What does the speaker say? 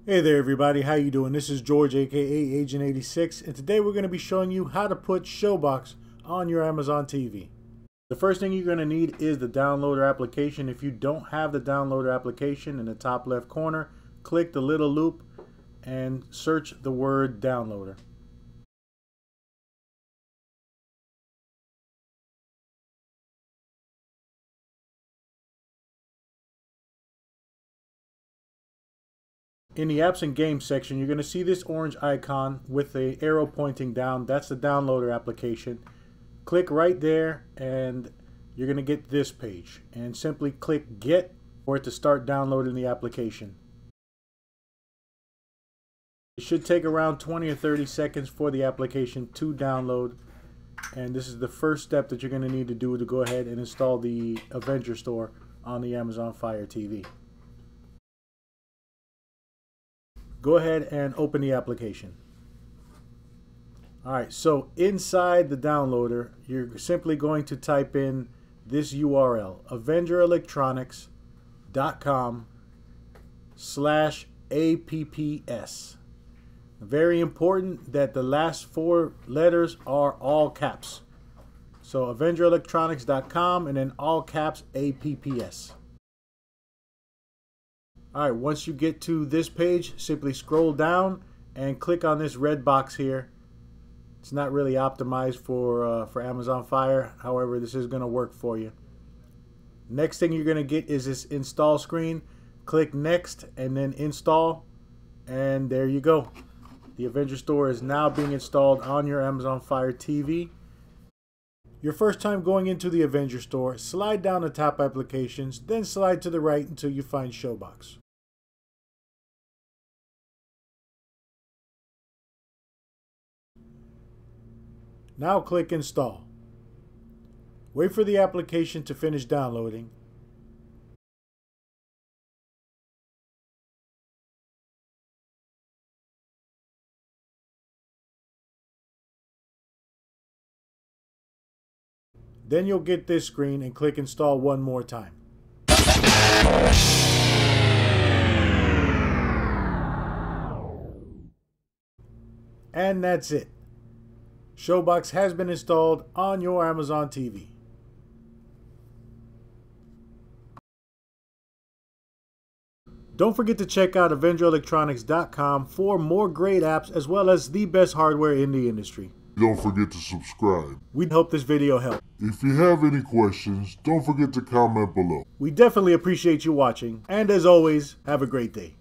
Hey there everybody, how you doing? This is George aka Agent 86, and today we're going to be showing you how to put Showbox on your Amazon TV. The first thing you're going to need is the downloader application. If you don't have the downloader application, in the top left corner, click the little loop and search the word downloader. In the apps and games section, you're going to see this orange icon with the arrow pointing down. That's the downloader application. Click right there and you're going to get this page. And simply click Get for it to start downloading the application. It should take around 20 or 30 seconds for the application to download. And this is the first step that you're going to need to do to go ahead and install the Avenger store on the Amazon Fire TV. Go ahead and open the application. Alright, so inside the downloader, you're simply going to type in this URL, avengerelectronics.com/apps. Very important that the last 4 letters are all caps. So avengerelectronics.com and then all caps apps. Alright, once you get to this page, simply scroll down and click on this red box here. It's not really optimized for Amazon Fire. However, this is going to work for you. Next thing you're going to get is this install screen. Click next and then install. And there you go. The Avenger store is now being installed on your Amazon Fire TV. Your first time going into the Avenger store, slide down the top applications, then slide to the right until you find Showbox. Now click Install. Wait for the application to finish downloading. Then you'll get this screen and click Install one more time. And that's it. Showbox has been installed on your Amazon TV. Don't forget to check out avengerelectronics.com for more great apps as well as the best hardware in the industry. Don't forget to subscribe. We hope this video helped. If you have any questions, don't forget to comment below. We definitely appreciate you watching, and as always, have a great day.